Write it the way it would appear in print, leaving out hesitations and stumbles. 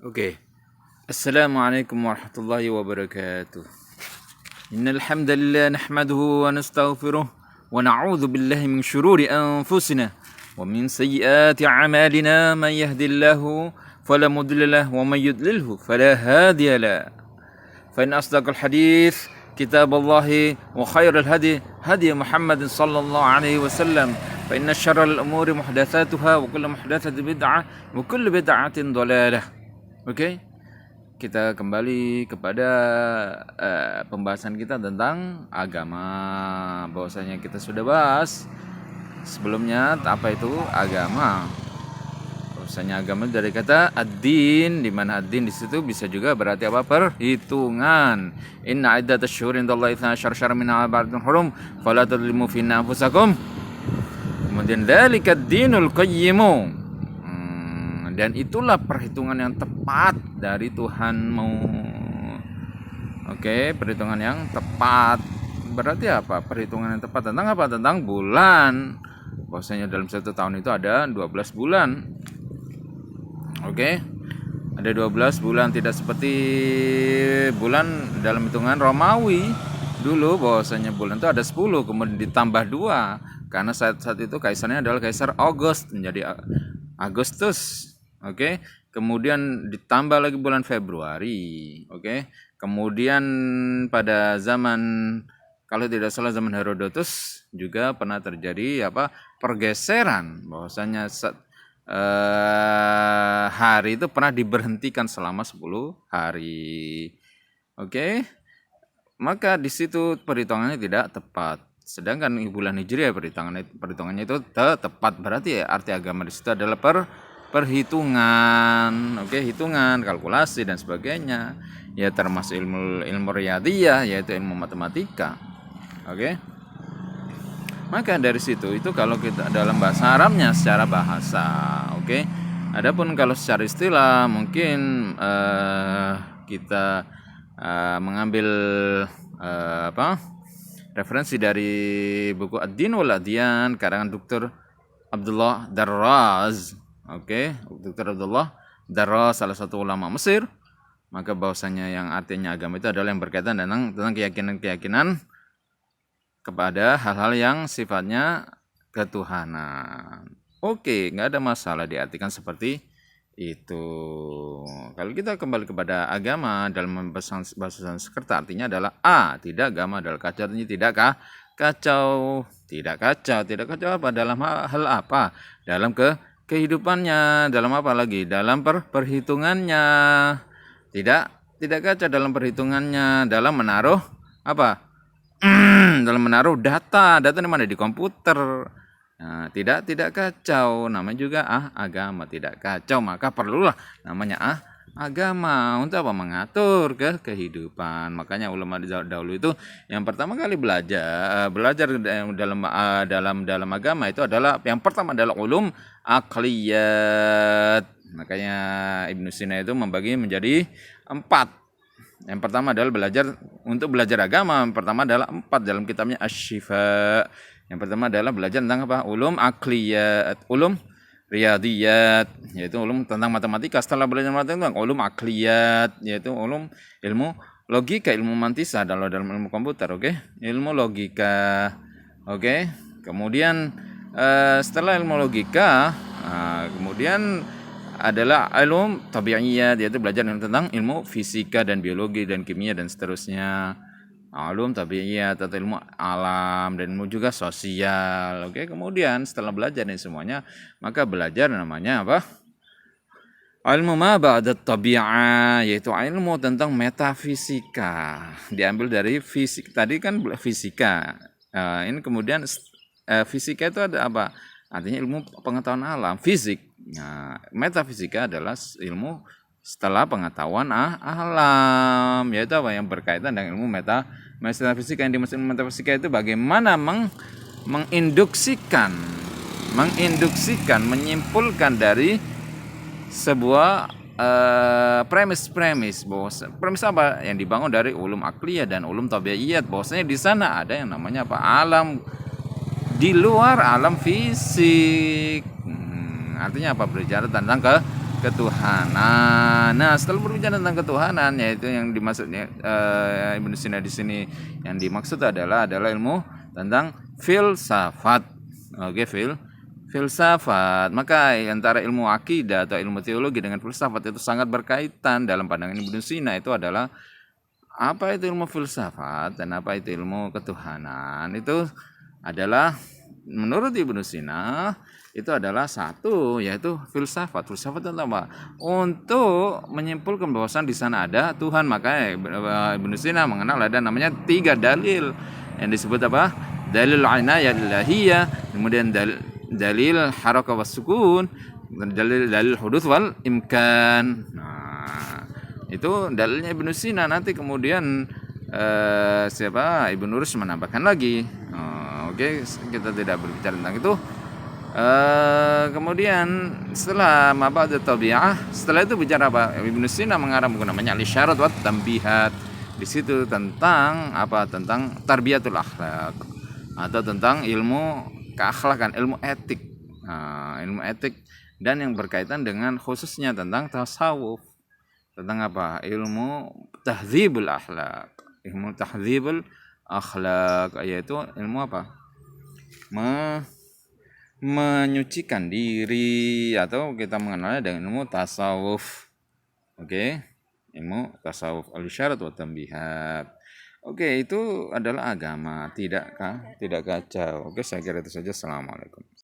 Oke. Assalamualaikum warahmatullahi wabarakatuh. Innal hamdalillah nahmaduhu wa nastaghfiruh wa na'udzu billahi min shururi anfusina wa min sayyiati a'malina man yahdihillahu fala mudilla lahu wa man yudlilhu fala hadiya lahu. Fa in asdaqal hadits kitaballahi wa khairal hadi hadi Muhammad sallallahu alaihi wasallam. Fa inna syarral umuri muhdatsatuha wa kullu muhdatsatin bid'ah wa kullu bid'atin dhalalah. Oke, kita kembali kepada pembahasan kita tentang agama. Bahwasanya kita sudah bahas sebelumnya apa itu agama. Bahwasanya agama dari kata ad-din, di mana ad-din di situ bisa juga berarti apa? Perhitungan. Inna iddatash syuhuri indallahi 12 syahran minha arba'atun hurum fala tadlimu fihinna anfusakum. Kemudian dzalika ad-dinul qayyimu. Dan itulah perhitungan yang tepat dari Tuhanmu. Oke, perhitungan yang tepat. Berarti apa? Perhitungan yang tepat tentang apa? Tentang bulan. Bahwasanya dalam satu tahun itu ada 12 bulan. Oke. Ada 12 bulan, tidak seperti bulan dalam hitungan Romawi. Dulu bahwasanya bulan itu ada 10, kemudian ditambah 2. Karena saat itu kaisarnya adalah Kaisar August, menjadi Agustus. Oke, kemudian ditambah lagi bulan Februari. Oke, kemudian pada zaman, kalau tidak salah zaman Herodotus juga pernah terjadi pergeseran, bahwasanya hari itu pernah diberhentikan selama 10 hari. Oke, maka di situ perhitungannya tidak tepat. Sedangkan bulan Hijriah perhitungannya itu tepat. Berarti arti agama di situ adalah perhitungan, hitungan, kalkulasi dan sebagainya. Ya termasuk ilmu riyadhiyah, yaitu ilmu matematika. Maka dari situ itu kalau kita dalam bahasa Arabnya secara bahasa, Adapun kalau secara istilah mungkin kita mengambil referensi dari buku Ad-Din wal Adyan karangan Dr. Abdullah Darraz. Dr. Abdullah Darraz, salah satu ulama Mesir. Maka bahwasanya yang artinya agama itu adalah yang berkaitan tentang keyakinan-keyakinan kepada hal-hal yang sifatnya ketuhanan. Nggak ada masalah diartikan seperti itu. Kalau kita kembali kepada agama dalam bahasa Sanskerta artinya adalah tidak agama adalah kacau, artinya tidak kacau apa dalam hal apa? Dalam kehidupannya, dalam apa lagi? Dalam perhitungannya. Tidak kacau dalam perhitungannya, dalam menaruh apa? Dalam menaruh data di mana? Di komputer. Nah, tidak kacau, namanya juga agama tidak kacau, maka perlulah namanya agama untuk apa? Mengatur kehidupan. Makanya ulama dahulu itu yang pertama kali belajar dalam agama itu adalah yang pertama adalah ulum aqliyat. Makanya Ibnu Sina itu membagi menjadi 4. Yang pertama adalah untuk belajar agama. Yang pertama adalah 4 dalam kitabnya Asy-Syifa. Yang pertama adalah belajar tentang apa? Ulum aqliyat, ulum riyadhiyat, yaitu ulum tentang matematika. Setelah belajar matematika, ulum aqliyat, yaitu ilmu logika, ilmu mantisa dalam ilmu komputer, ilmu logika, Kemudian setelah ilmu logika, kemudian adalah ilmu tabi'iyat, yaitu belajar tentang ilmu fisika dan biologi dan kimia dan seterusnya. Ilmu tabi'iyat atau ilmu alam dan ilmu juga sosial. Kemudian setelah belajar ini semuanya, maka belajar namanya apa? Ilmu ma ba'da tabi'ah, yaitu ilmu tentang metafisika. Diambil dari fisik. Tadi kan fisika. Ini kemudian fisika itu ada apa? Artinya ilmu pengetahuan alam, fisik. Nah, metafisika adalah ilmu setelah pengetahuan alam, yaitu apa? Yang berkaitan dengan ilmu metafisika. Yang dimaksud metafisika itu bagaimana menginduksikan, menyimpulkan dari sebuah premis premis apa yang dibangun dari ulum akliyah dan ulum tabi'iyat, bahwasanya di sana ada yang namanya apa? Alam di luar alam fisik. Artinya apa? Berbicara tentang ketuhanan. Nah, setelah berbicara tentang ketuhanan, yaitu yang dimaksudnya Ibnu Sina di sini yang dimaksud adalah ilmu tentang filsafat. Oke, filsafat. Maka antara ilmu akidah atau ilmu teologi dengan filsafat itu sangat berkaitan. Dalam pandangan Ibnu Sina itu adalah apa itu ilmu filsafat dan apa itu ilmu ketuhanan. Itu adalah menurut Ibnu Sina itu adalah satu, yaitu filsafat. Filsafat itu apa? Untuk menyimpulkan bahwasan di sana ada Tuhan. Maka Ibnu Sina mengenal ada namanya 3 dalil yang disebut apa? Dalil ainayah ilahiyah, kemudian dalil harakah was sukun, dalil hudus wal imkan. Nah, itu dalilnya Ibnu Sina. Nanti kemudian Ibnu Rus menambahkan lagi. Oke, kita tidak berbicara tentang itu. Kemudian setelah mabad tabi'ah, setelah itu bicara apa? Ibnu Sina mengarah namanya al-isyarat wa tambihat. Di situ tentang apa? Tentang tarbiyatul akhlak atau tentang ilmu keakhlakan, ilmu etik. Ilmu etik dan yang berkaitan dengan khususnya tentang tasawuf. Tentang apa? Ilmu tahdzibul akhlak. Ilmu tahdzibul akhlak yaitu ilmu apa? Menyucikan diri, atau kita mengenalnya dengan ilmu tasawuf. Oke, ilmu tasawuf al-isyarat wa tambihat. Oke, itu adalah agama, tidak kacau. Oke, saya kira itu saja. Assalamualaikum.